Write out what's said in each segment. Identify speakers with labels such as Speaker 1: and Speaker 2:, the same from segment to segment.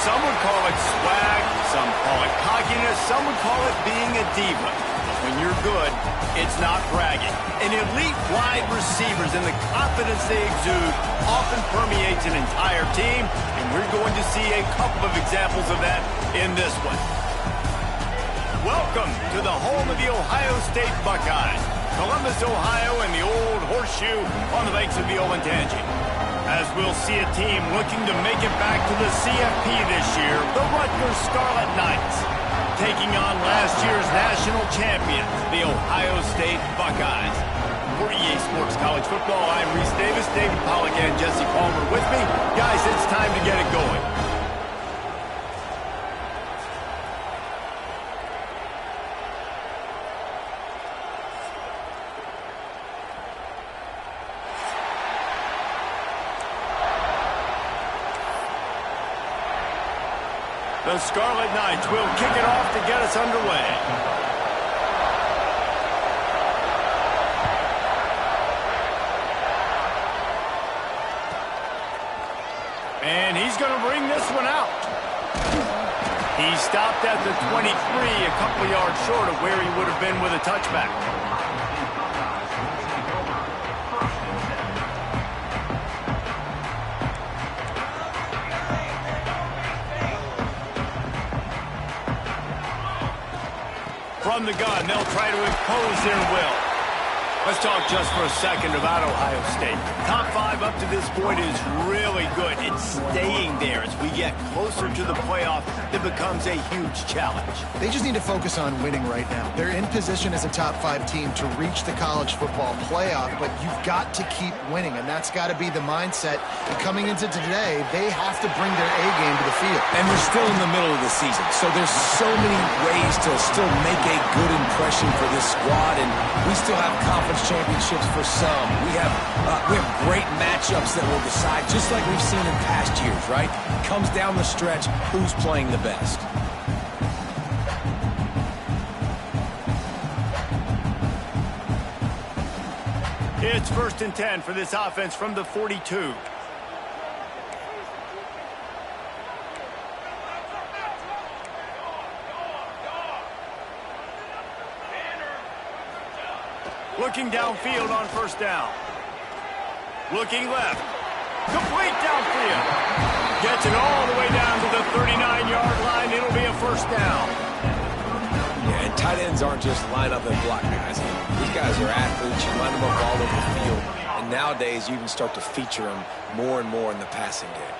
Speaker 1: Some would call it swag, some call it cockiness, some would call it being a diva. But when you're good, it's not bragging. And elite wide receivers and the confidence they exude often permeates an entire team, and we're going to see a couple of examples of that in this one. Welcome to the home of the Ohio State Buckeyes, Columbus, Ohio, and the old horseshoe on the banks of the Olentangy. As we'll see a team looking to make it back to the CFP this year, the Rutgers Scarlet Knights, taking on last year's national champions, the Ohio State Buckeyes. For EA Sports College Football, I'm Reese Davis, David Pollack, and Jesse Palmer with me. Guys, it's time to get it going. The Scarlet Knights will kick it off to get us underway. And he's going to bring this one out. He stopped at the 23, a couple yards short of where he would have been with a touchback. From the gun, they'll try to impose their will. Let's talk just for a second about Ohio State. Top 5 up to this point is really good. It's staying there as we get closer to the playoff. It becomes a huge challenge.
Speaker 2: They just need to focus on winning right now. They're in position as a top 5 team to reach the college football playoff, but you've got to keep winning, and that's got to be the mindset. And coming into today, they have to bring their A game to the field.
Speaker 3: And we're still in the middle of the season, so there's so many ways to still make a good impression for this squad, and we still have confidence championships for some. We have great matchups that will decide, just like we've seen in past years, right? It comes down the stretch, who's playing the best.
Speaker 1: It's 1st and 10 for this offense from the 42. Looking downfield on 1st down. Looking left. Complete downfield. Gets it all the way down to the 39-yard line. It'll be a 1st down.
Speaker 3: Yeah, and tight ends aren't just line up and block guys. These guys are athletes. You line them up all over the field. And nowadays, you can start to feature them more and more in the passing game.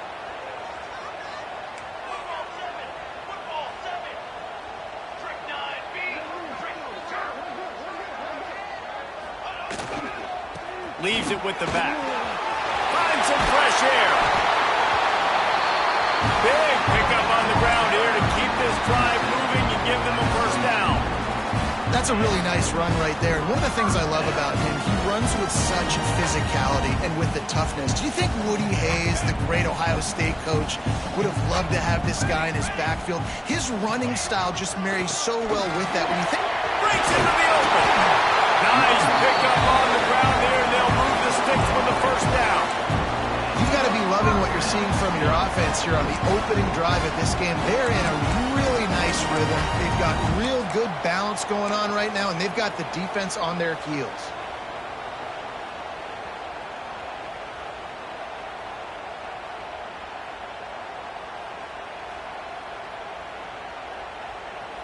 Speaker 1: Leaves it with the back. Finds some fresh air. Big pickup on the ground here to keep this drive moving and give them a 1st down.
Speaker 2: That's a really nice run right there. And one of the things I love about him, he runs with such physicality and with the toughness. Do you think Woody Hayes, the great Ohio State coach, would have loved to have this guy in his backfield? His running style just marries so well with that. When you think
Speaker 1: breaks into the open. Nice pickup on the ground there. They'll move the sticks with the 1st down.
Speaker 2: You've got to be loving what you're seeing from your offense here on the opening drive of this game. They're in a really nice rhythm. They've got real good balance going on right now, and they've got the defense on their heels.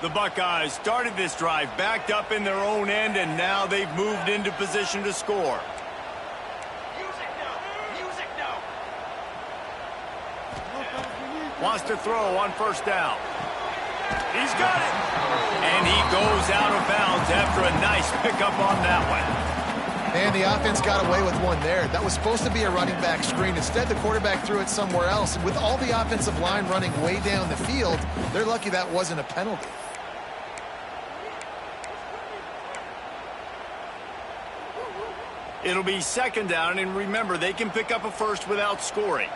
Speaker 1: The Buckeyes started this drive backed up in their own end, and now they've moved into position to score. Wants to throw on 1st down. He's got it. And he goes out of bounds after a nice pickup on that one.
Speaker 2: And the offense got away with one there. That was supposed to be a running back screen. Instead, the quarterback threw it somewhere else. And with all the offensive line running way down the field, they're lucky that wasn't a penalty.
Speaker 1: It'll be 2nd down, and remember, they can pick up a 1st without scoring.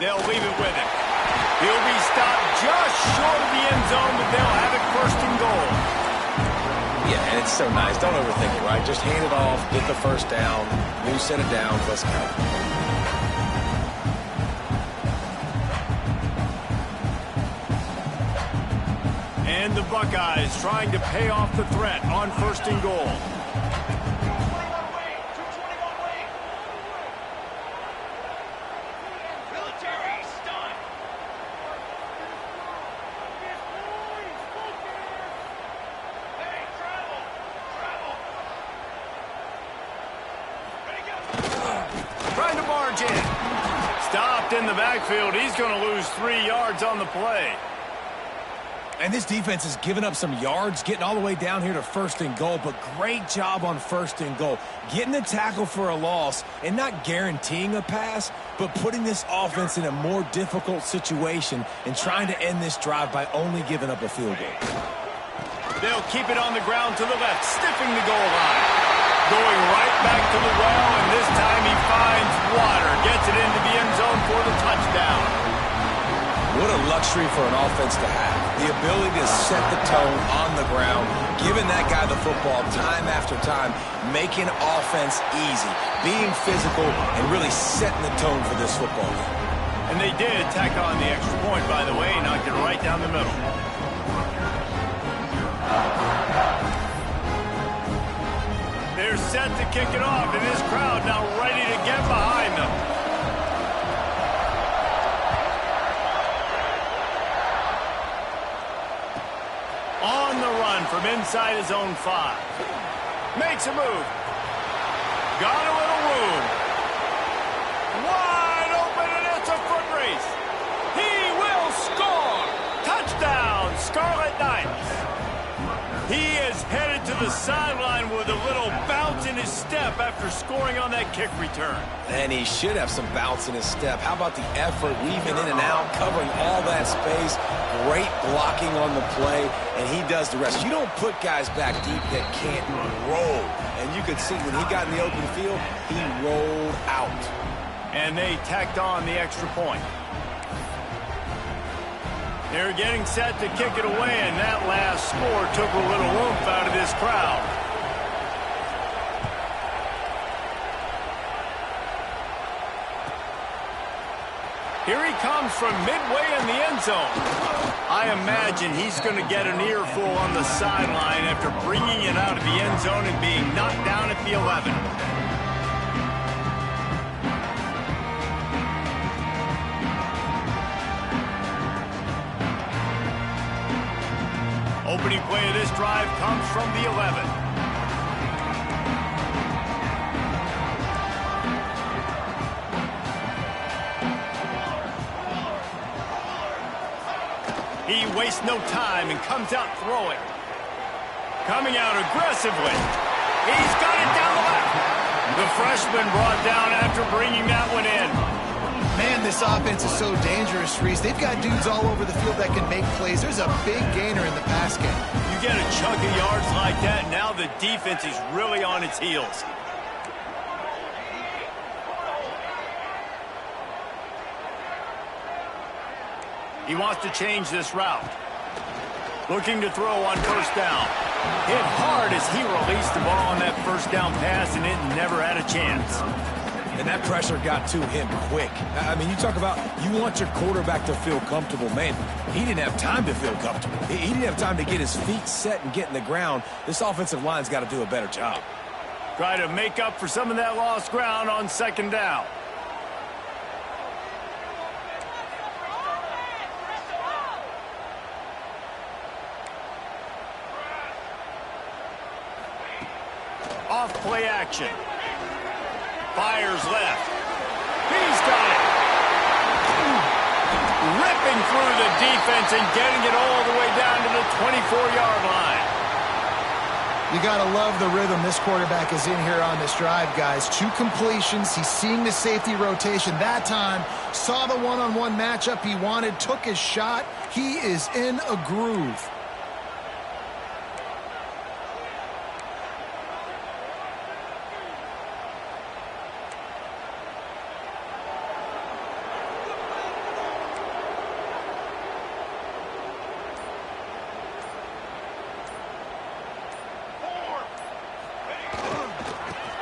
Speaker 1: They'll leave it with him. He'll be stopped just short of the end zone, but they'll have it 1st and goal.
Speaker 3: Yeah, and it's so nice. Don't overthink it, right? Just hand it off, get the 1st down, new set of downs, let's go.
Speaker 1: the Buckeyes trying to pay off the threat on 1st and goal. Trying to barge in. Stopped in the backfield. He's going to lose 3 yards on the play.
Speaker 3: And this defense has given up some yards, getting all the way down here to 1st and goal, but great job on 1st and goal. Getting the tackle for a loss and not guaranteeing a pass, but putting this offense in a more difficult situation and trying to end this drive by only giving up a field goal.
Speaker 1: They'll keep it on the ground to the left, sniffing the goal line. Going right back to the well, and this time he finds water. Gets it into the end zone for the touchdown.
Speaker 3: What a luxury for an offense to have. The ability to set the tone on the ground, giving that guy the football time after time, making offense easy, being physical, and really setting the tone for this football game.
Speaker 1: And they did tack on the extra point, by the way, knocked it right down the middle. They're set to kick it off, and this crowd now ready to get behind them. On the run from inside his own 5. Makes a move. Got a little room. Wide open, and it's a foot race. He will score. Touchdown, Scarlet Knights. He is headed to the sideline with a little bounce in his step after scoring on that kick return.
Speaker 3: And he should have some bounce in his step. How about the effort, weaving in and out, covering all that space, great blocking on the play, and he does the rest. You don't put guys back deep that can't roll. And you could see when he got in the open field, he rolled out.
Speaker 1: And they tacked on the extra point. They're getting set to kick it away, and that last score took a little oomph out of this crowd. Here he comes from midway in the end zone. I imagine he's going to get an earful on the sideline after bringing it out of the end zone and being knocked down at the 11. Opening play of this drive comes from the 11. He wastes no time and comes out throwing. Coming out aggressively. He's got it down the left. The freshman brought down after bringing that one in.
Speaker 2: Man, this offense is so dangerous, Reese. They've got dudes all over the field that can make plays. There's a big gainer in the pass game.
Speaker 1: You get a chunk of yards like that, now the defense is really on its heels. He wants to change this route. Looking to throw on 1st down. Hit hard as he released the ball on that 1st down pass, and it never had a chance.
Speaker 3: And that pressure got to him quick. I mean, you talk about you want your quarterback to feel comfortable. Man, he didn't have time to feel comfortable. He didn't have time to get his feet set and get in the ground. This offensive line's got to do a better job.
Speaker 1: Try to make up for some of that lost ground on 2nd down. Off play action. Fires left. He's got it. Ripping through the defense and getting it all the way down to the 24-yard line.
Speaker 2: You got to love the rhythm this quarterback is in here on this drive, guys. 2 completions. He's seeing the safety rotation that time. Saw the one-on-one matchup he wanted. Took his shot. He is in a groove.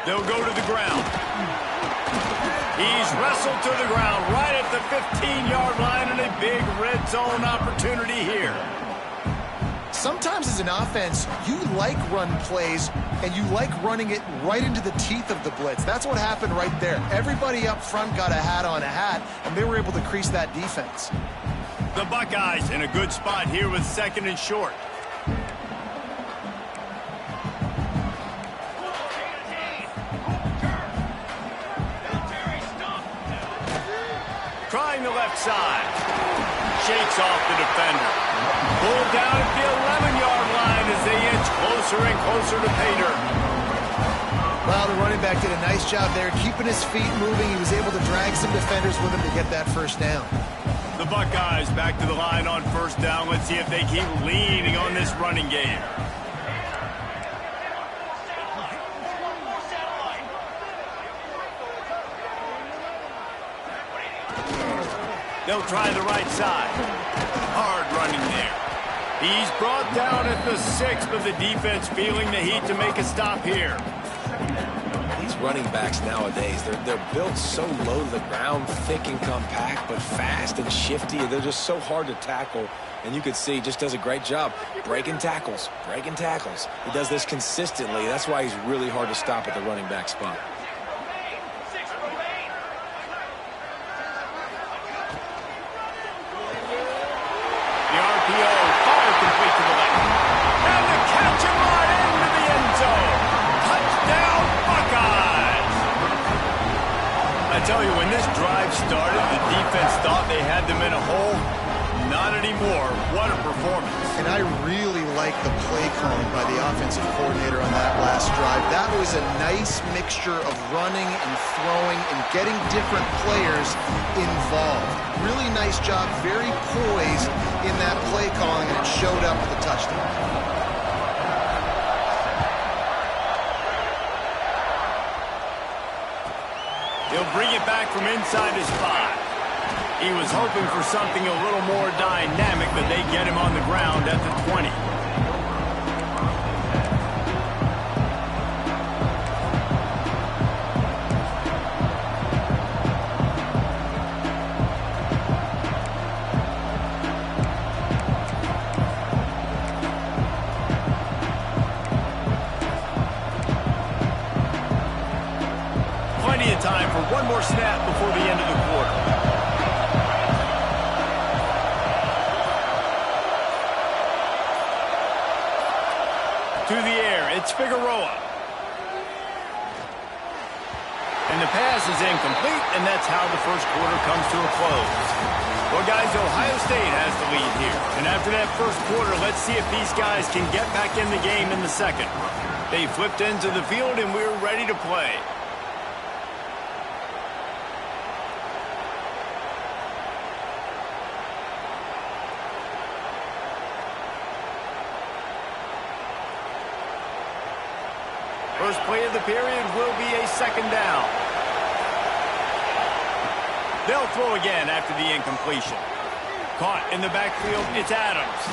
Speaker 1: They'll go to the ground. He's wrestled to the ground right at the 15-yard line, and a big red zone opportunity here.
Speaker 2: sometimes as an offense, you like run plays, and you like running it right into the teeth of the blitz. That's what happened right there. Everybody up front got a hat on a hat, and they were able to crease that defense.
Speaker 1: The Buckeyes in a good spot here with 2nd and short. Trying the left side. Shakes off the defender. Pulled down at the 11-yard line as they inch closer and closer to pay dirt.
Speaker 2: Well, the running back did a nice job there, keeping his feet moving. He was able to drag some defenders with him to get that first down.
Speaker 1: The Buckeyes back to the line on 1st down. Let's see if they keep leaning on this running game. They'll try the right side. Hard running there. He's brought down at the 6, but the defense feeling the heat to make a stop here.
Speaker 3: These running backs nowadays, they're built so low to the ground, thick and compact, but fast and shifty. They're just so hard to tackle. And you can see he just does a great job breaking tackles, breaking tackles. He does this consistently. That's why he's really hard to stop at the running back spot.
Speaker 1: I tell you, when this drive started, the defense thought they had them in a hole. Not anymore. What a performance.
Speaker 2: And I really like the play calling by the offensive coordinator on that last drive. That was a nice mixture of running and throwing and getting different players involved. Really nice job, very poised in that play calling, and it showed up with a touchdown.
Speaker 1: He'll bring it back from inside his 5. He was hoping for something a little more dynamic, but they get him on the ground at the 20. Plenty of time for one more snap before the end of the quarter. To the air, it's Figueroa. And the pass is incomplete, and that's how the first quarter comes to a close. Well, guys, Ohio State has the lead here. And after that first quarter, let's see if these guys can get back in the game in the second. They flipped into the field, and we're ready to play. First play of the period will be a second down. They'll throw again after the incompletion. Caught in the backfield, it's Adams.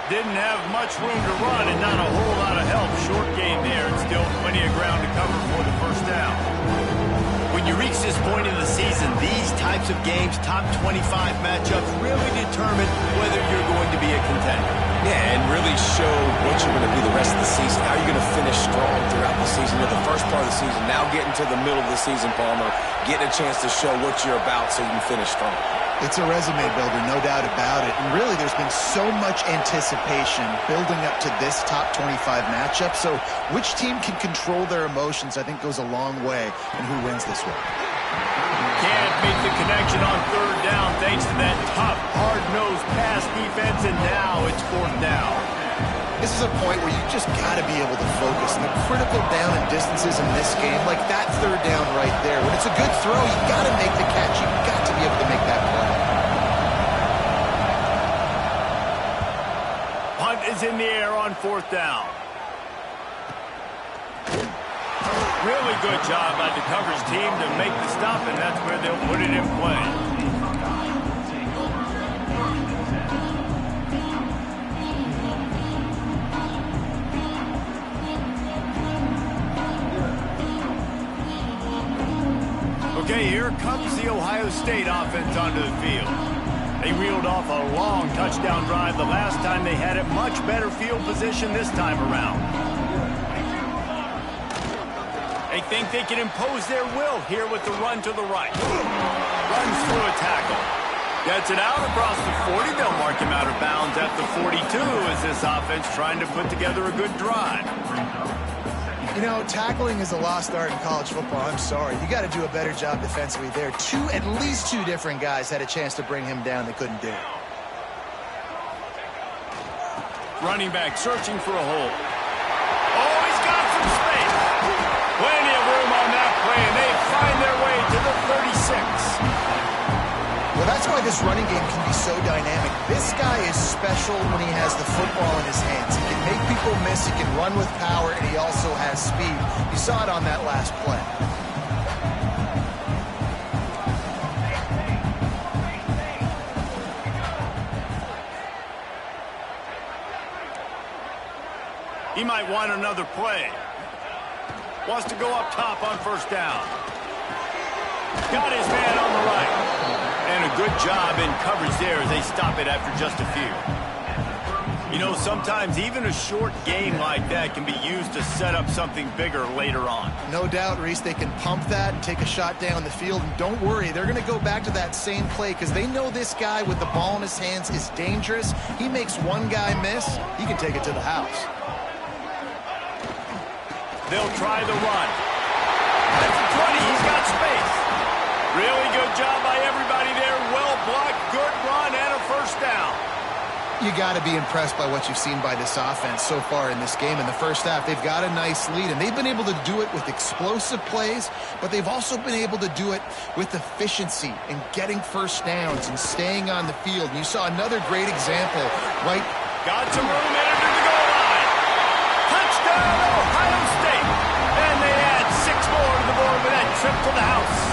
Speaker 1: Didn't have much room to run and not a whole lot of help. Short game there and still plenty of ground to cover for the first down. When you reach this point in the season, these types of games, top 25 matchups, really determine whether you're going to be a contender.
Speaker 3: Yeah, and really show what you're going to be the rest of the season. How you're going to finish strong throughout the season. You're the first part of the season, now getting to the middle of the season, Palmer, getting a chance to show what you're about so you can finish strong.
Speaker 2: It's a resume builder, no doubt about it. And really, there's been so much anticipation building up to this top 25 matchup. So which team can control their emotions, I think, goes a long way in who wins this one.
Speaker 1: Can't make the connection on third down thanks to that tough, hard-nosed pass defense, and now it's fourth down.
Speaker 2: This is a point where you just got to be able to focus. And the critical down and distances in this game, like that third down right there, when it's a good throw, you got to make the catch. You got to be able to make that play.
Speaker 1: Punt is in the air on fourth down. Really good job by the coverage team to make the stop, and that's where they'll put it in play. Okay, here comes the Ohio State offense onto the field. They reeled off a long touchdown drive the last time they had it. Much better field position this time around. They think they can impose their will here with the run to the right. Runs through a tackle. Gets it out across the 40. They'll mark him out of bounds at the 42 as this offense trying to put together a good drive.
Speaker 2: You know, tackling is a lost art in college football. I'm sorry. You got to do a better job defensively there. At least two different guys had a chance to bring him down. They couldn't do it.
Speaker 1: Running back searching for a hole. Oh, he's got some space. Plenty of room on that play, and they find their way to the 36.
Speaker 2: Well, that's why this running game can be so dynamic. This guy is special when he has the football in his hands. He can make people miss, he can run with power, and he also has speed. You saw it on that last play.
Speaker 1: He might want another play. Wants to go up top on first down. Got his man on the right. And a good job in coverage there as they stop it after just a few. You know, sometimes even a short game like that can be used to set up something bigger later on.
Speaker 2: No doubt, Reese, they can pump that and take a shot down the field. And don't worry, they're going to go back to that same play because they know this guy with the ball in his hands is dangerous. He makes one guy miss, he can take it to the house.
Speaker 1: They'll try the run. That's 20. He's got space. Really good job by everybody there. Well blocked, good run, and a first down.
Speaker 2: You got to be impressed by what you've seen by this offense so far in this game. In the first half, they've got a nice lead, and they've been able to do it with explosive plays, but they've also been able to do it with efficiency and getting first downs and staying on the field. And you saw another great example, right?
Speaker 1: Got some room in it to the goal line. Touchdown, Ohio State. And they add 6 more to the board with that trip to the house.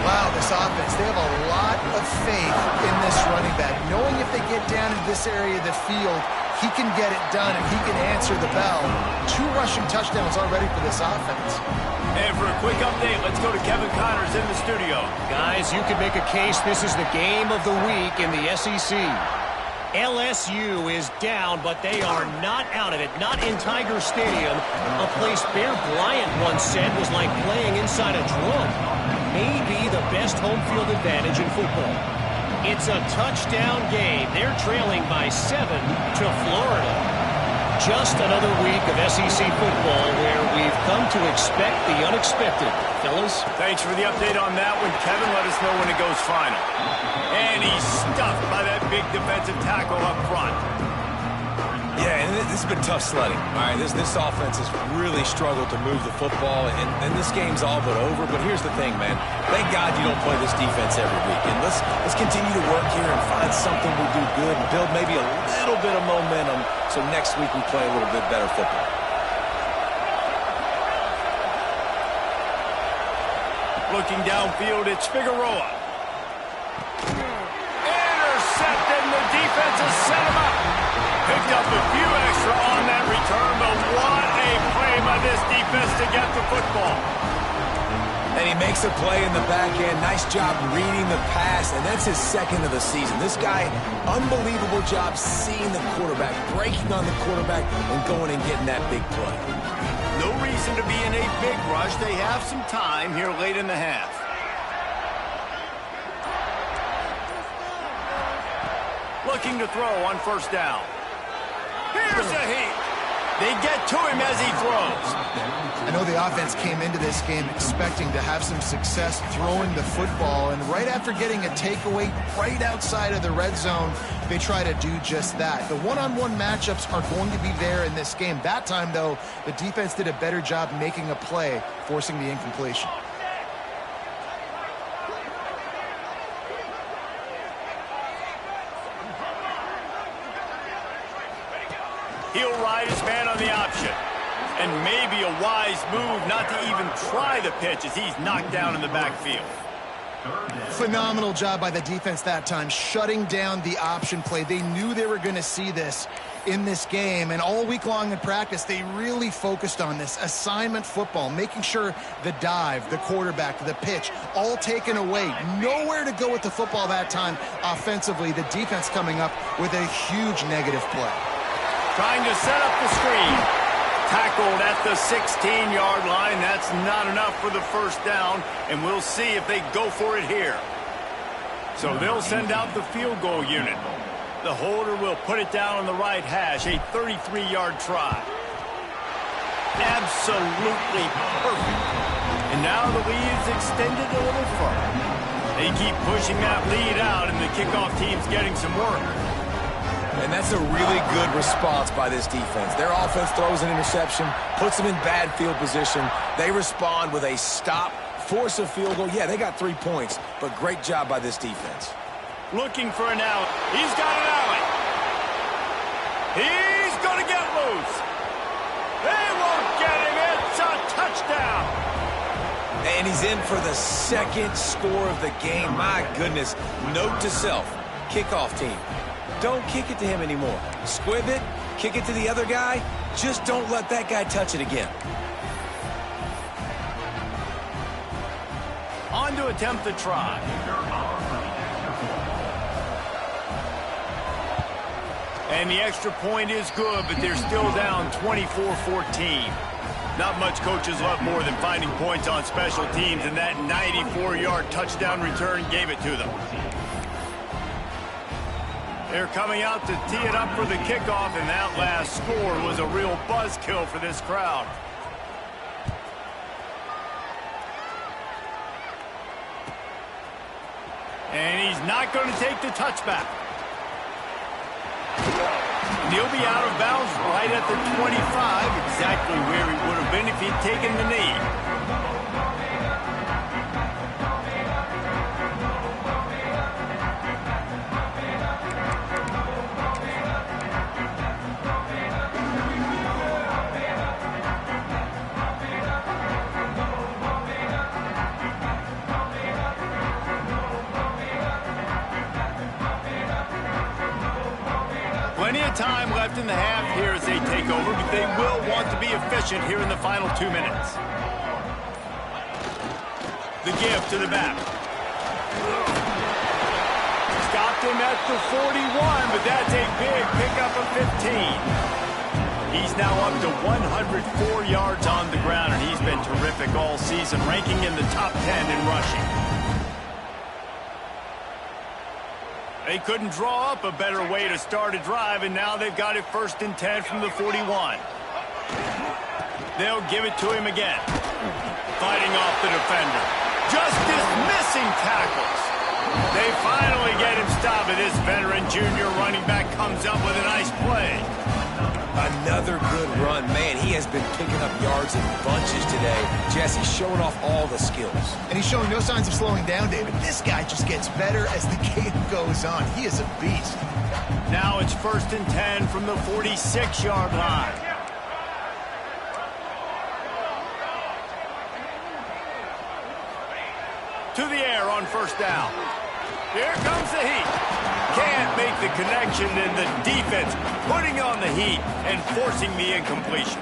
Speaker 2: Wow, this offense, they have a lot of faith in this running back. Knowing if they get down into this area of the field, he can get it done and he can answer the bell. 2 rushing touchdowns already for this offense.
Speaker 1: And for a quick update, let's go to Kevin Connors in the studio.
Speaker 4: Guys, you could make a case this is the game of the week in the SEC. LSU is down, but they are not out of it. Not in Tiger Stadium, a place Bear Bryant once said was like playing inside a drum. Maybe the best home field advantage in football. It's a touchdown game. They're trailing by 7 to Florida. Just another week of SEC football where we've come to expect the unexpected. Fellas?
Speaker 1: Thanks for the update on that one, Kevin. Let us know when it goes final. And he's stuffed by that big defensive tackle up front.
Speaker 3: Yeah, and this has been tough sledding. All right, this offense has really struggled to move the football, and this game's all but over. But here's the thing, man. Thank God you don't play this defense every week. And let's continue to work here and find something we do good and build maybe a little bit of momentum so next week we play a little bit better football.
Speaker 1: Looking downfield, it's Figueroa. Intercepted, and the defense has set him up. Picked up a few extra on that return, but what a play by this defense to get the football.
Speaker 3: And he makes a play in the back end. Nice job reading the pass, and that's his second of the season. This guy, unbelievable job seeing the quarterback, breaking on the quarterback, and going and getting that big play.
Speaker 1: No reason to be in a big rush. They have some time here late in the half. Looking to throw on first down. Here's a heat. They get to him as he throws.
Speaker 2: I know the offense came into this game expecting to have some success throwing the football, and right after getting a takeaway right outside of the red zone, they try to do just that. The one-on-one matchups are going to be there in this game. That time, though, the defense did a better job making a play, forcing the incompletion.
Speaker 1: He'll ride his man on the option. And maybe a wise move not to even try the pitch as he's knocked down in the backfield.
Speaker 2: Phenomenal job by the defense that time, shutting down the option play. They knew they were going to see this in this game, and all week long in practice, they really focused on this assignment football, making sure the dive, the quarterback, the pitch, all taken away. Nowhere to go with the football that time offensively. The defense coming up with a huge negative play.
Speaker 1: Trying to set up the screen. Tackled at the 16-yard line. That's not enough for the first down, and we'll see if they go for it here. So they'll send out the field goal unit. The holder will put it down on the right hash, a 33-yard try. Absolutely perfect. And now the lead is extended a little further. They keep pushing that lead out, and the kickoff team's getting some work.
Speaker 3: And that's a really good response by this defense. Their offense throws an interception, puts them in bad field position. They respond with a stop, force a field goal. Yeah, they got 3 points, but great job by this defense.
Speaker 1: Looking for an out. He's got an alley. He's going to get loose. They won't get him. It's a touchdown.
Speaker 3: And he's in for the second score of the game. My goodness. Note to self, kickoff team. Don't kick it to him anymore. Squib it, kick it to the other guy. Just don't let that guy touch it again.
Speaker 1: On to attempt the try. And the extra point is good, but they're still down 24-14. Not much coaches love more than finding points on special teams, and that 94-yard touchdown return gave it to them. They're coming out to tee it up for the kickoff, and that last score was a real buzzkill for this crowd. And he's not going to take the touchback. And he'll be out of bounds right at the 25, exactly where he would have been if he'd taken the knee. Plenty of time left in the half here as they take over, but they will want to be efficient here in the final 2 minutes. The give to the back. Stopped him at the 41, but that's a big pickup of 15. He's now up to 104 yards on the ground, and he's been terrific all season, ranking in the top 10 in rushing. They couldn't draw up a better way to start a drive, and now they've got it 1st and 10 from the 41. They'll give it to him again. Fighting off the defender. Just dismissing tackles. They finally get him stopped, and this veteran junior running back comes up with a nice play.
Speaker 3: Another good run. Man, he has been picking up yards in bunches today. Jesse showing off all the skills. And
Speaker 2: he's showing no signs of slowing down, David. This guy just gets better as the game goes on. He is a beast.
Speaker 1: Now it's 1st and 10 from the 46-yard line. To the air on 1st down. Here comes the heat. Can't make the connection, and the defense putting on the heat and forcing the incompletion.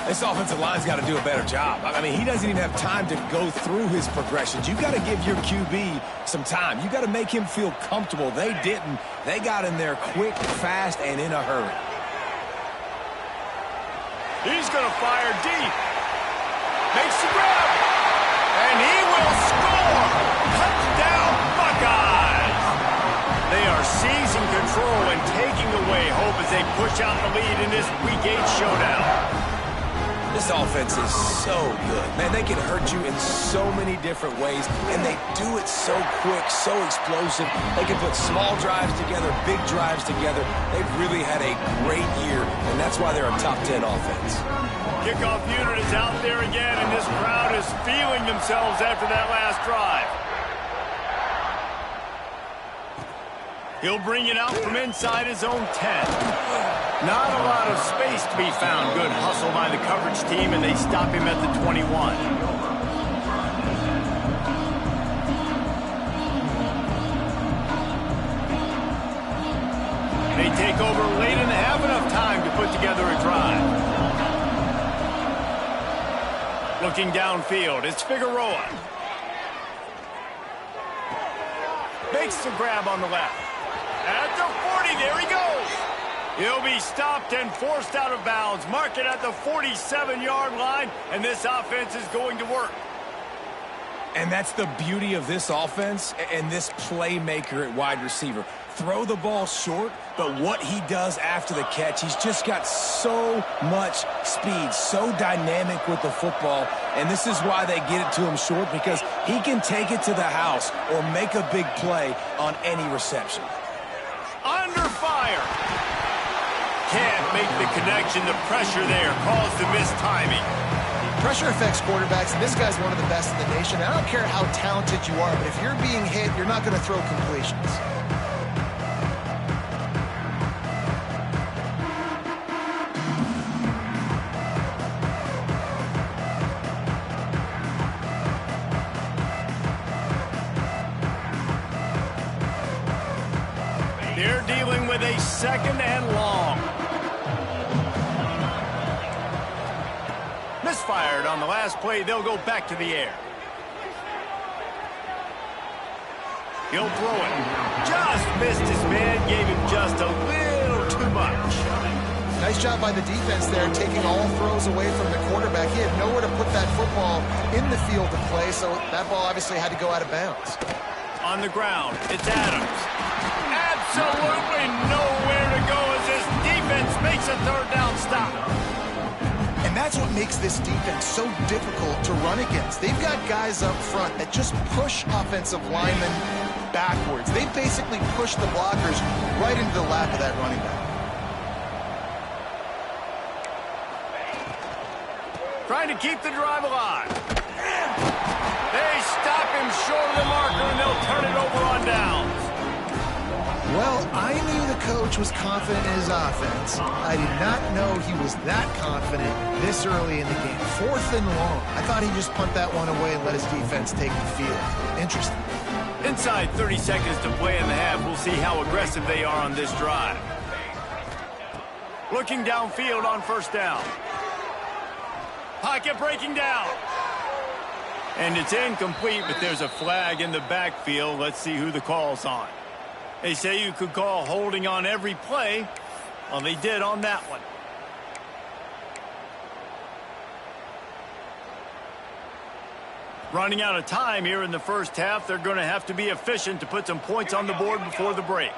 Speaker 3: This offensive line's got to do a better job. I mean, he doesn't even have time to go through his progressions. You've got to give your QB some time. You've got to make him feel comfortable. They didn't. They got in there quick, fast, and in a hurry.
Speaker 1: He's going to fire deep. Makes the grab. And he will score. Touchdown, Buckeyes. They are seizing control and taking away hope as they push out the lead in this Week 8 showdown.
Speaker 3: This offense is so good. Man, they can hurt you in so many different ways, and they do it so quick, so explosive. They can put small drives together, big drives together. They've really had a great year, and that's why they're a top 10 offense.
Speaker 1: Kickoff unit is out there again, and this crowd is feeling themselves after that last drive. He'll bring it out from inside his own 10. Not a lot of space to be found. Good hustle by the coverage team, and they stop him at the 21. put together a drive. Looking downfield, it's Figueroa. Makes the grab on the left. At the 40, there he goes. He'll be stopped and forced out of bounds. Mark it at the 47-yard line, and this offense is going to work.
Speaker 3: And that's the beauty of this offense and this playmaker at wide receiver. Throw the ball short, but what he does after the catch, he's just got so much speed, so dynamic with the football, and this is why they get it to him short, because he can take it to the house or make a big play on any reception.
Speaker 1: Under fire. Can't make the connection. The pressure there caused the missed timing.
Speaker 2: Pressure affects quarterbacks, and this guy's one of the best in the nation. I don't care how talented you are, but if you're being hit, you're not going to throw completions.
Speaker 1: They're dealing with a second and long. Misfired on the last play. They'll go back to the air. He'll throw it. Just missed his man. Gave him just a little too much.
Speaker 2: Nice job by the defense there, taking all throws away from the quarterback. He had nowhere to put that football in the field to play, so that ball obviously had to go out of bounds.
Speaker 1: On the ground, it's Adams. Absolutely nowhere to go as this defense makes a third down stop.
Speaker 2: And that's what makes this defense so difficult to run against. They've got guys up front that just push offensive linemen backwards. They basically push the blockers right into the lap of that running back.
Speaker 1: Trying to keep the drive alive. They stop him short of the marker, and they'll turn it over on downs.
Speaker 2: Well, I knew the coach was confident in his offense. I did not know he was that confident this early in the game. 4th and long. I thought he'd just punt that one away and let his defense take the field. Interesting.
Speaker 1: Inside 30 seconds to play in the half. We'll see how aggressive they are on this drive. Looking downfield on first down. Pocket breaking down. And it's incomplete, but there's a flag in the backfield. Let's see who the call's on. They say you could call holding on every play. Well, they did on that one. Running out of time here in the first half. They're going to have to be efficient to put some points on the board before the break.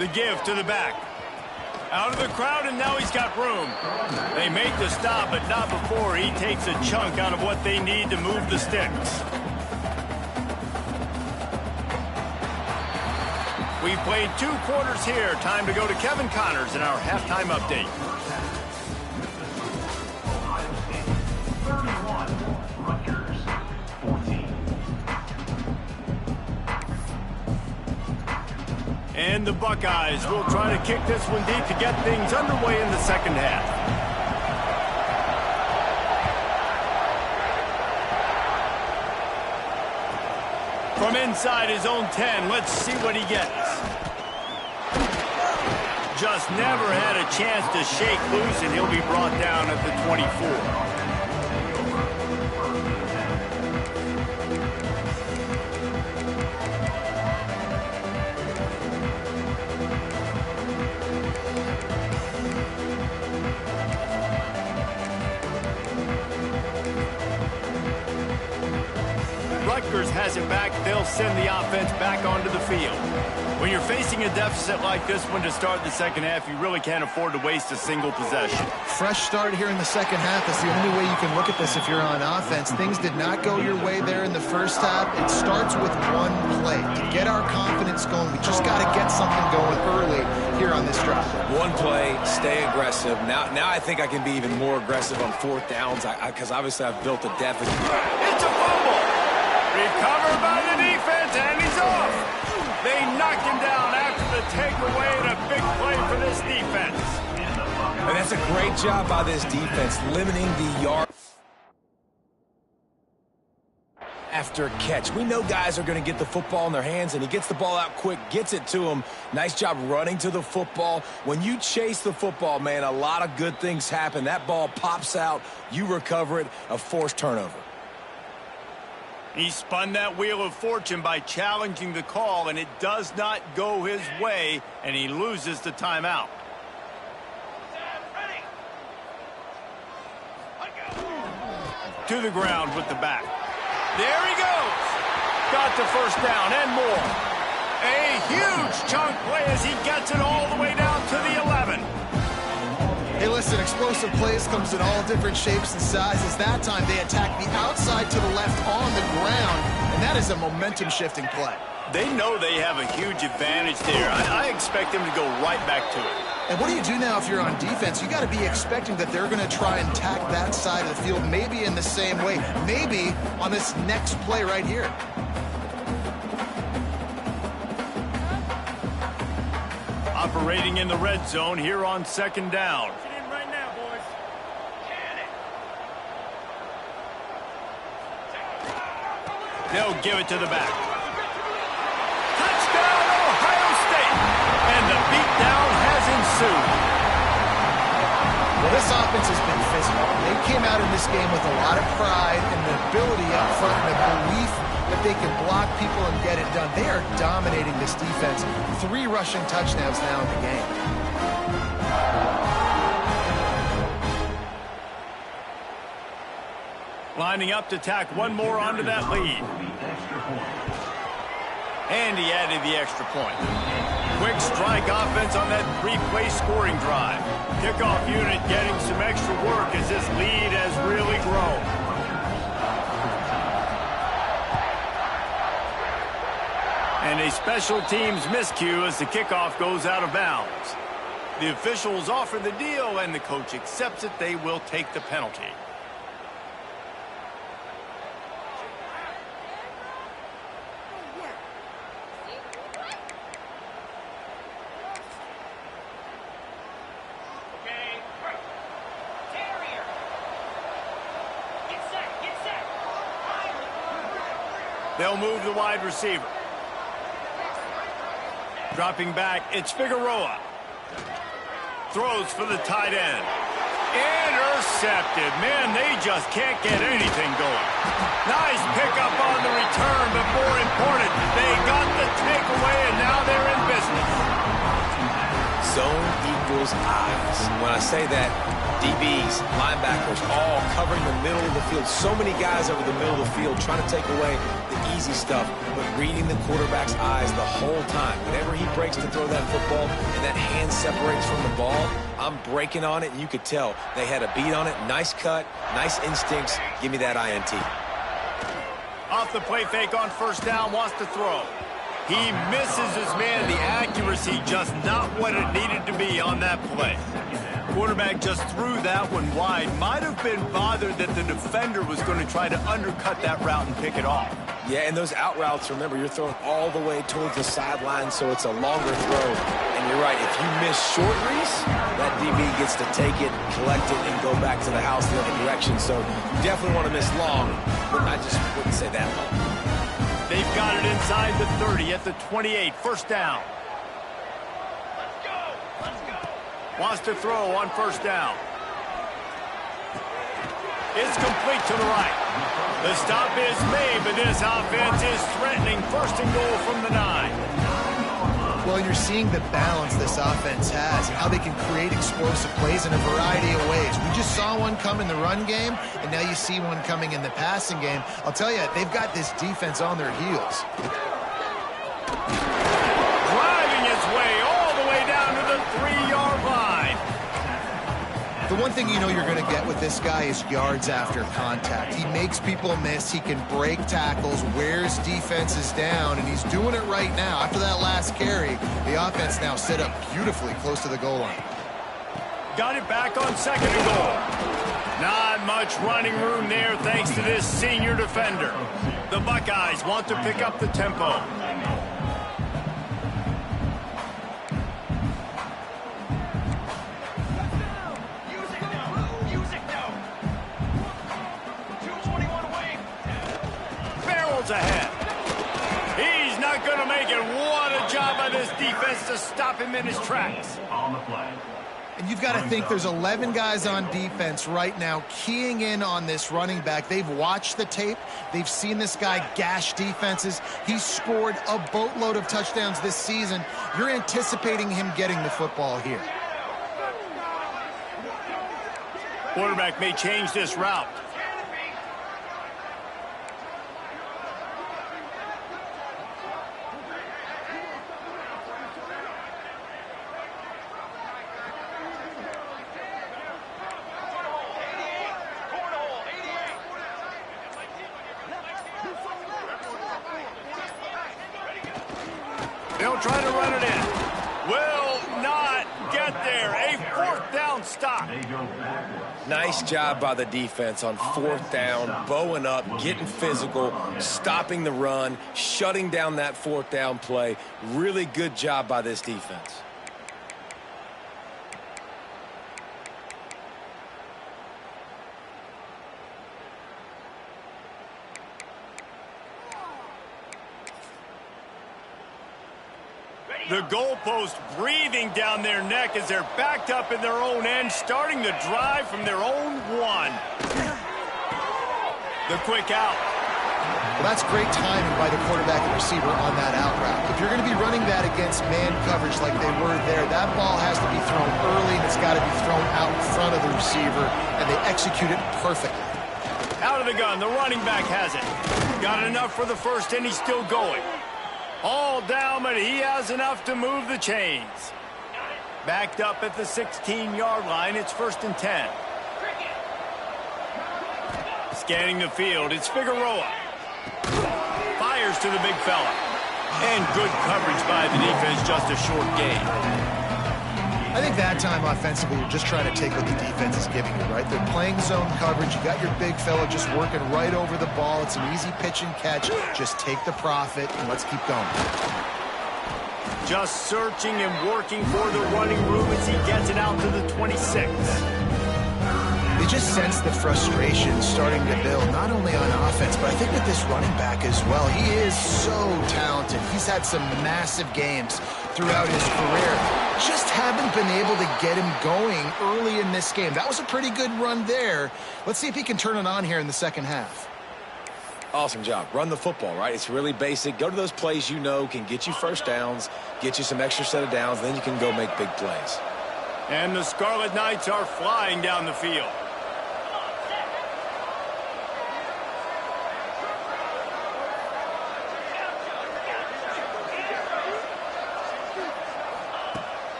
Speaker 1: The give to the back. Out of the crowd, and now he's got room. They make the stop, but not before he takes a chunk out of what they need to move the sticks. We've played 2 quarters here. Time to go to Kevin Connors in our halftime update.
Speaker 5: Rutgers 14.
Speaker 1: And the Buckeyes will try to kick this one deep to get things underway in the second half. From inside his own 10, let's see what he gets. Just never had a chance to shake loose, and he'll be brought down at the 24. Rutgers has it back. They'll send the offense back onto the field. When you're facing a deficit like this one to start the second half, you really can't afford to waste a single possession.
Speaker 2: Fresh start here in the second half. That's the only way you can look at this if you're on offense. Things did not go your way there in the first half. It starts with one play. To get our confidence going, we just got to get something going early here on this drive.
Speaker 3: One play, stay aggressive. Now I think I can be even more aggressive on 4th downs because obviously I've built a deficit.
Speaker 1: It's a fumble. Recovered by the defense, and he's off. They knocked him down after the takeaway, and a big play for this defense.
Speaker 3: And that's a great job by this defense, limiting the yard. after catch. We know guys are going to get the football in their hands, and he gets the ball out quick, gets it to him. Nice job running to the football. When you chase the football, man, a lot of good things happen. That ball pops out, you recover it, a forced turnover.
Speaker 1: He spun that wheel of fortune by challenging the call, and it does not go his way, and he loses the timeout. To the ground with the back. There he goes. Got the first down and more. A huge chunk play as he gets it all the way down to the 11.
Speaker 2: Hey, listen, explosive plays comes in all different shapes and sizes. That time they attack the outside to the left on the ground, and that is a momentum-shifting play.
Speaker 1: They know they have a huge advantage there. I expect them to go right back to it.
Speaker 2: And what do you do now if you're on defense? You got to be expecting that they're going to try and attack that side of the field, maybe in the same way, maybe on this next play right here.
Speaker 1: Operating in the red zone here on second down. They'll give it to the back. Touchdown, Ohio State! And the beatdown has ensued.
Speaker 2: Well, this offense has been physical. They came out in this game with a lot of pride and the ability up front and a belief that they can block people and get it done. They are dominating this defense. 3 rushing touchdowns now in the game.
Speaker 1: Lining up to tack one more onto that lead. And he added the extra point. Quick strike offense on that 3-play scoring drive. Kickoff unit getting some extra work as this lead has really grown. And a special teams miscue as the kickoff goes out of bounds. The officials offer the deal and the coach accepts it. They will take the penalty. They'll move the wide receiver. Dropping back, it's Figueroa. Throws for the tight end. Intercepted. Man, they just can't get anything going. Nice pickup on the return, but more important, they got the takeaway, and now they're in business.
Speaker 3: Zone equals eyes. When I say that, DBs, linebackers, all covering the middle of the field. So many guys over the middle of the field trying to take away the easy stuff, but reading the quarterback's eyes the whole time. Whenever he breaks to throw that football and that hand separates from the ball, I'm breaking on it, and you could tell they had a beat on it. Nice cut, nice instincts. Give me that INT.
Speaker 1: Off the play fake on first down, wants to throw. He misses his man. The accuracy just not what it needed to be on that play. Quarterback just threw that one wide. Might have been bothered that the defender was going to try to undercut that route and pick it off.
Speaker 3: Yeah, and those out routes, remember, you're throwing all the way towards the sideline, so it's a longer throw. And you're right, if you miss short Reese, that DB gets to take it, collect it, and go back to the house the other direction. So you definitely want to miss long, but I just wouldn't say that long.
Speaker 1: They've got it inside the 30 at the 28. First down. Wants to throw on first down. It's complete to the right. The stop is made, but this offense is threatening first and goal from the 9.
Speaker 2: Well, you're seeing the balance this offense has and how they can create explosive plays in a variety of ways. We just saw one come in the run game, and now you see one coming in the passing game. I'll tell you, they've got this defense on their heels.
Speaker 1: Driving its way all the way down to the 3-yard line.
Speaker 2: The one thing you know you're going to get with this guy is yards after contact. He makes people miss. He can break tackles, wears defenses down, and he's doing it right now. After that last carry, the offense now set up beautifully close to the goal line.
Speaker 1: Got it back on second and goal. Not much running room there thanks to this senior defender. The Buckeyes want to pick up the tempo. miles ahead. He's not going to make it. What a job by this defense to stop him in his tracks.
Speaker 5: On the play.
Speaker 2: And you've got to think there's 11 guys on defense right now keying in on this running back. They've watched the tape. They've seen this guy gash defenses. He's scored a boatload of touchdowns this season. You're anticipating him getting the football here.
Speaker 1: Quarterback may change this route. They'll try to run it in. Will not get there. A fourth down stop.
Speaker 3: Nice job by the defense on fourth down, bowing up, getting physical, stopping the run, shutting down that fourth down play. Really good job by this defense.
Speaker 1: The goalpost breathing down their neck as they're backed up in their own end, starting the drive from their own one. The quick out.
Speaker 2: Well, that's great timing by the quarterback and receiver on that out route. If you're going to be running that against man coverage like they were there, that ball has to be thrown early, and it's got to be thrown out in front of the receiver, and they execute it perfectly.
Speaker 1: Out of the gun, the running back has it. Got enough for the first, and he's still going. All down, but he has enough to move the chains. Backed up at the 16-yard line, it's 1st and 10. Scanning the field, it's Figueroa. Fires to the big fella. And good coverage by the defense, just a short gain.
Speaker 2: I think that time offensively, you're just trying to take what the defense is giving you, right? They're playing zone coverage. You got your big fella just working right over the ball. It's an easy pitch and catch. Just take the profit, and let's keep going.
Speaker 1: Just searching and working for the running room as he gets it out to the 26.
Speaker 2: You just sense the frustration starting to build, not only on offense, but I think with this running back as well. He is so talented. He's had some massive games throughout his career. Just haven't been able to get him going early in this game. That was a pretty good run there. Let's see if he can turn it on here in the second half.
Speaker 3: Awesome job. Run the football, right? It's really basic. Go to those plays you know can get you first downs, get you some extra set of downs, then you can go make big plays.
Speaker 1: And the Scarlet Knights are flying down the field.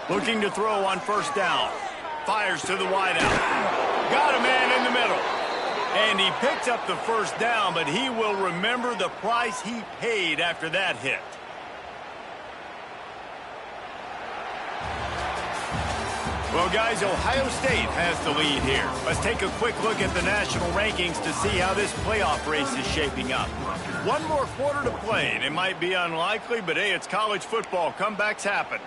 Speaker 1: Looking to throw on 1st down. Fires to the wideout. Got a man in the middle. And he picks up the 1st down, but he will remember the price he paid after that hit. Well, guys, Ohio State has the lead here. Let's take a quick look at the national rankings to see how this playoff race is shaping up. One more quarter to play, and it might be unlikely, but hey, it's college football. Comebacks happen.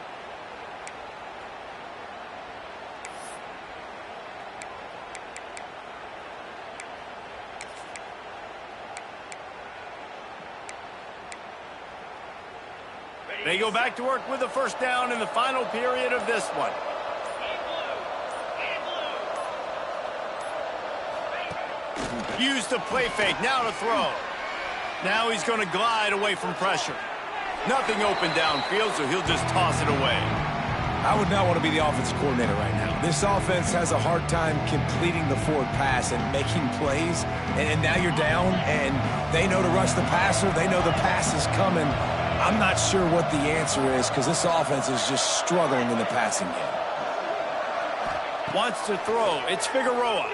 Speaker 1: They go back to work with the 1st down in the final period of this one. Use the play fake, now to throw. Now he's going to glide away from pressure. Nothing open downfield, so he'll just toss it away.
Speaker 3: I would not want to be the offensive coordinator right now. This offense has a hard time completing the forward pass and making plays. And now you're down, and they know to rush the passer. They know the pass is coming. I'm not sure what the answer is because this offense is just struggling in the passing game.
Speaker 1: Wants to throw. It's Figueroa.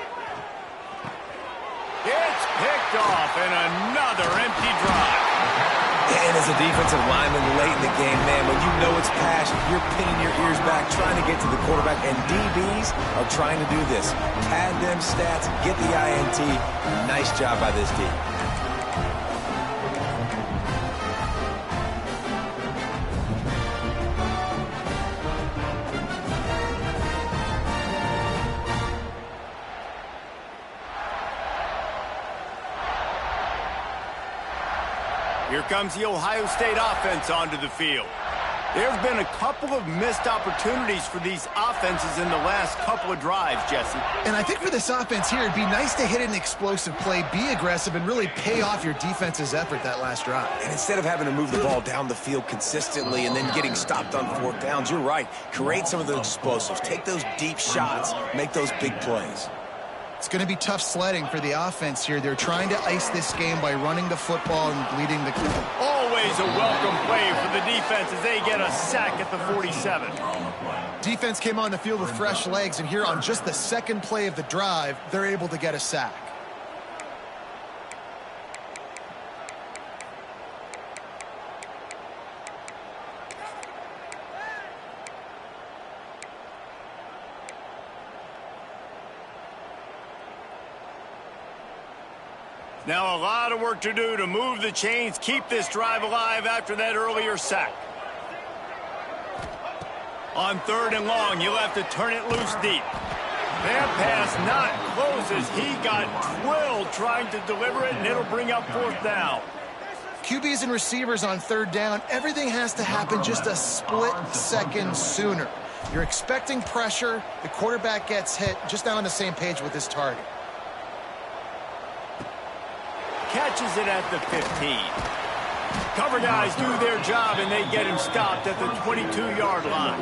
Speaker 1: It's picked off, and another empty drive.
Speaker 3: And as a defensive lineman late in the game, man, when you know it's passion, you're pinning your ears back, trying to get to the quarterback, and DBs are trying to do this. Pad them stats, get the INT. Nice job by this D.
Speaker 1: Here comes the Ohio State offense onto the field. There's been a couple of missed opportunities for these offenses in the last couple of drives, Jesse.
Speaker 2: And I think for this offense here, it'd be nice to hit an explosive play, be aggressive, and really pay off your defense's effort that last drive.
Speaker 3: And instead of having to move the ball down the field consistently and then getting stopped on fourth downs, you're right. Create some of those explosives. Take those deep shots. Make those big plays.
Speaker 2: It's going to be tough sledding for the offense here. They're trying to ice this game by running the football and leading the...
Speaker 1: Always a welcome play for the defense as they get a sack at the 47.
Speaker 2: Defense came on the field with fresh legs, and here on just the second play of the drive, they're able to get a sack.
Speaker 1: Now a lot of work to do to move the chains, keep this drive alive after that earlier sack. On 3rd and long, you'll have to turn it loose deep. That pass not close as he got twirled trying to deliver it, and it'll bring up 4th down.
Speaker 2: QBs and receivers on 3rd down, everything has to happen just a split second sooner. You're expecting pressure, the quarterback gets hit, just not on the same page with his target.
Speaker 1: Catches it at the 15. Cover guys do their job, and they get him stopped at the 22-yard line.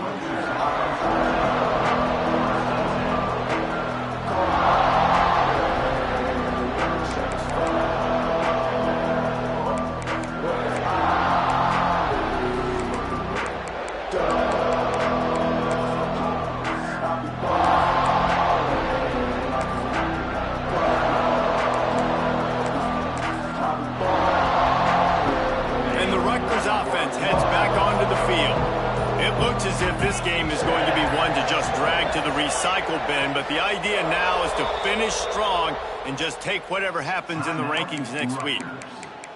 Speaker 1: As if this game is going to be one to just drag to the recycle bin, but the idea now is to finish strong and just take whatever happens in the rankings next week.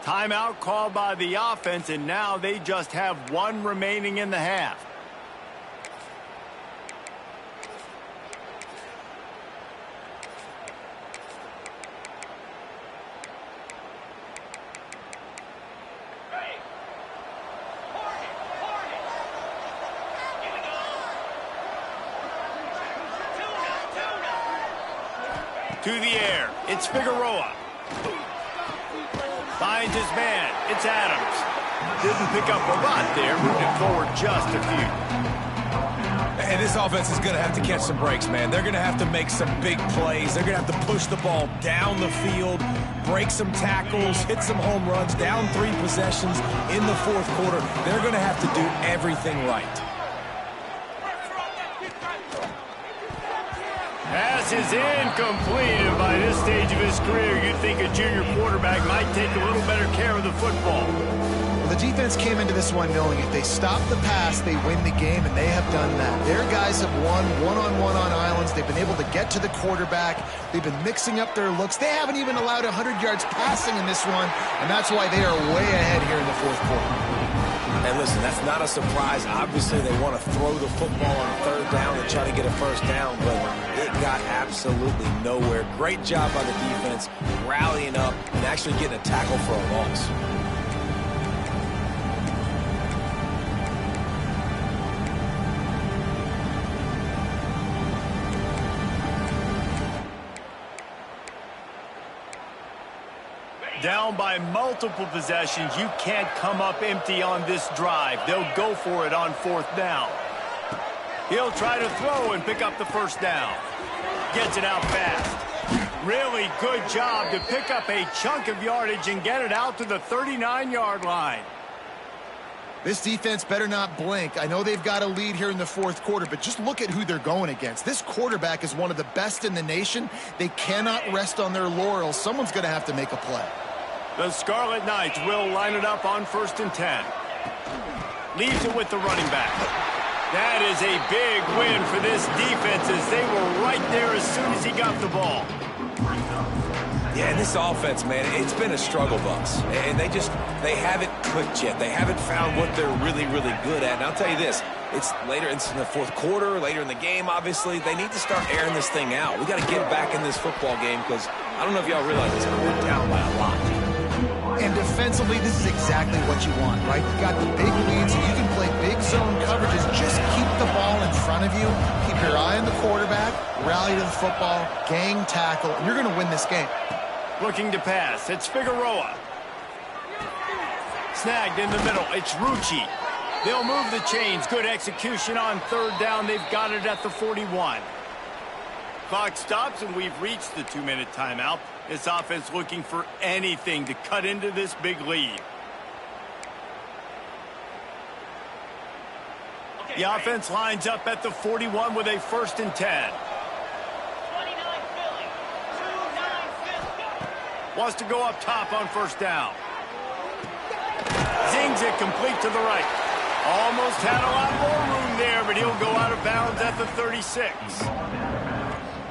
Speaker 1: Timeout called by the offense, and now they just have one remaining in the half. To the air, it's Figueroa. Finds his man, it's Adams. Didn't pick up a lot there, moving forward just a few.
Speaker 3: And this offense is going to have to catch some breaks, man. They're going to have to make some big plays. They're going to have to push the ball down the field, break some tackles, hit some home runs, down 3 possessions in the 4th quarter. They're going to have to do everything right.
Speaker 1: Pass is incomplete, and by this stage of his career, you'd think a junior quarterback might take a little better care of the football.
Speaker 2: Well, the defense came into this one knowing if they stop the pass, they win the game, and they have done that. Their guys have won one-on-one on islands. They've been able to get to the quarterback. They've been mixing up their looks. They haven't even allowed 100 yards passing in this one, and that's why they are way ahead here in the 4th quarter.
Speaker 3: And listen, that's not a surprise. Obviously, they want to throw the football on 3rd down and try to get a 1st down, but it got absolutely nowhere. Great job by the defense, rallying up and actually getting a tackle for a loss.
Speaker 1: Down by multiple possessions, you can't come up empty on this drive. They'll go for it on 4th down. He'll try to throw and pick up the 1st down. Gets it out fast. Really good job to pick up a chunk of yardage and get it out to the 39-yard line.
Speaker 2: This defense better not blink. I know they've got a lead here in the 4th quarter, but just look at who they're going against. This quarterback is one of the best in the nation. They cannot rest on their laurels. Someone's going to have to make a play.
Speaker 1: The Scarlet Knights will line it up on 1st and 10. Leaves it with the running back. That is a big win for this defense as they were right there as soon as he got the ball.
Speaker 3: Yeah, this offense, man, it's been a struggle bus. And they haven't clicked yet. They haven't found what they're really, really good at. And I'll tell you this, it's later in the 4th quarter, later in the game, obviously. They need to start airing this thing out. We got to get back in this football game because I don't know if y'all realize this, but we're down by a lot.
Speaker 2: And defensively, this is exactly what you want, right? You got the big leads, and you can play big zone coverages. Just keep the ball in front of you. Keep your eye on the quarterback, rally to the football, gang tackle, and you're going to win this game.
Speaker 1: Looking to pass. It's Figueroa. Snagged in the middle. It's Rucci. They'll move the chains. Good execution on third down. They've got it at the 41. Clock stops, and we've reached the 2-minute timeout. This offense looking for anything to cut into this big lead. The offense lines up at the 41 with a 1st and 10. Wants to go up top on 1st down. Zings it complete to the right. Almost had a lot more room there, but he'll go out of bounds at the 36.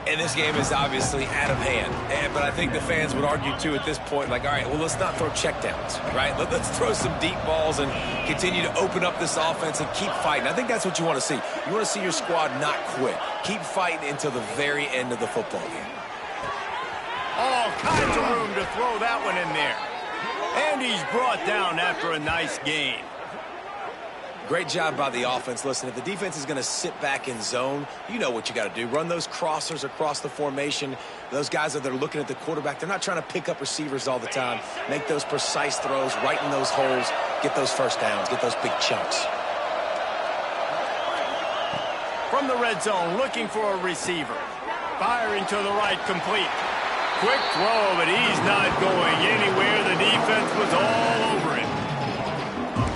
Speaker 3: And this game is obviously out of hand. But I think the fans would argue, too, at this point, like, all right, well, let's not throw checkdowns, right? Let's throw some deep balls and continue to open up this offense and keep fighting. I think that's what you want to see. You want to see your squad not quit. Keep fighting until the very end of the football game.
Speaker 1: All kinds of room to throw that one in there. And he's brought down after a nice gain.
Speaker 3: Great job by the offense. Listen, if the defense is going to sit back in zone, you know what you got to do. Run those crossers across the formation. Those guys that are looking at the quarterback, they're not trying to pick up receivers all the time. Make those precise throws, right in those holes, get those 1st downs, get those big chunks.
Speaker 1: From the red zone, looking for a receiver. Firing to the right, complete. Quick throw, but he's not going anywhere. The defense was all over him.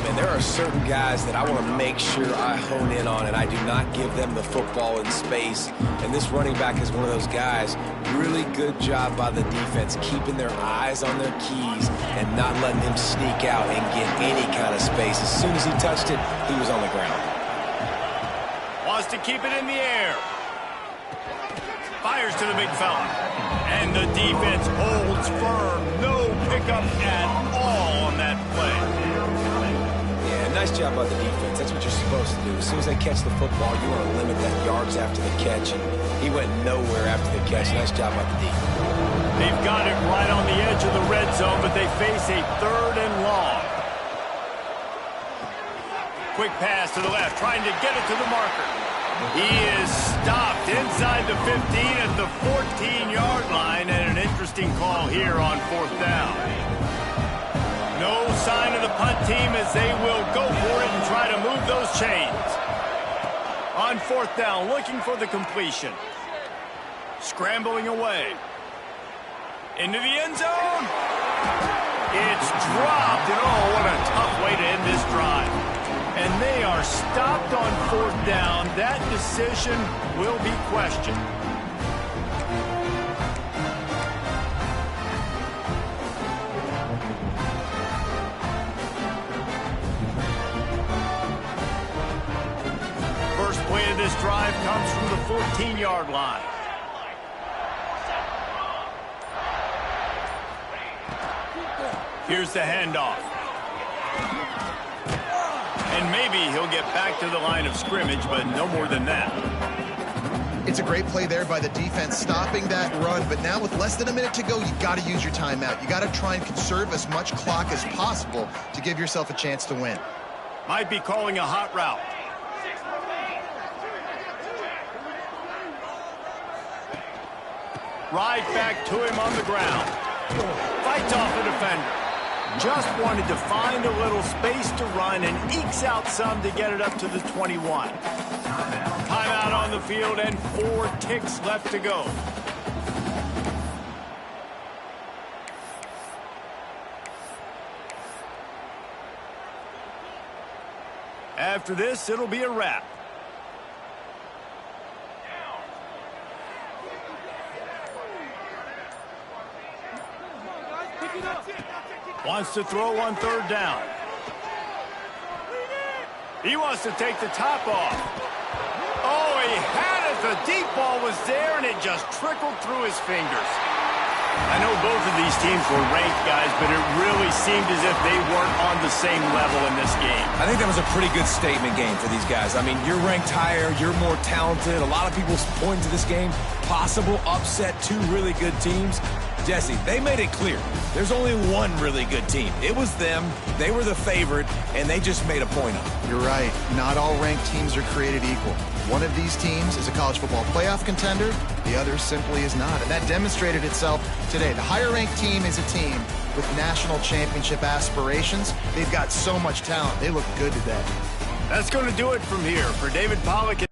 Speaker 3: And there are certain guys that I want to make sure I hone in on, and I do not give them the football in space. And this running back is one of those guys. Really good job by the defense, keeping their eyes on their keys and not letting him sneak out and get any kind of space. As soon as he touched it, he was on the ground.
Speaker 1: Wants to keep it in the air. Fires to the big fella. And the defense holds firm. No pickup at all on that play.
Speaker 3: Yeah, nice job by the defense. That's what you're supposed to do. As soon as they catch the football, you want to limit that yards after the catch. And he went nowhere after the catch. Nice job by the defense.
Speaker 1: They've got it right on the edge of the red zone, but they face a 3rd and long. Quick pass to the left, trying to get it to the marker. He is stopped inside the 15 at the 14-yard line, and an interesting call here on 4th down. No sign of the punt team as they will go for it and try to move those chains. On 4th down, looking for the completion. Scrambling away. Into the end zone. It's dropped, and oh, what a tough way to end this drive. And they are stopped on 4th down. That decision will be questioned. First play of this drive comes from the 14-yard line. Here's the handoff. And maybe he'll get back to the line of scrimmage, but no more than that.
Speaker 2: It's a great play there by the defense, stopping that run. But now with less than a minute to go, you got to use your timeout. You got to try and conserve as much clock as possible to give yourself a chance to win.
Speaker 1: Might be calling a hot route. Right back to him on the ground. Fights off the defender. Just wanted to find a little space to run and ekes out some to get it up to the 21. Timeout on the field and 4 ticks left to go. After this, it'll be a wrap. Wants to throw on 3rd down. He wants to take the top off. Oh, he had it. The deep ball was there, and it just trickled through his fingers. I know both of these teams were ranked, guys, but it really seemed as if they weren't on the same level in this game.
Speaker 3: I think that was a pretty good statement game for these guys. I mean, you're ranked higher, you're more talented. A lot of people point to this game possible upset two really good teams, Jesse, they made it clear there's only one really good team. It was them. They were the favorite, and they just made a point of it.
Speaker 2: You're right. Not all ranked teams are created equal. One of these teams is a college football playoff contender. The other simply is not. And that demonstrated itself today. The higher-ranked team is a team with national championship aspirations. They've got so much talent. They look good today.
Speaker 1: That's going to do it from here. For David Pollack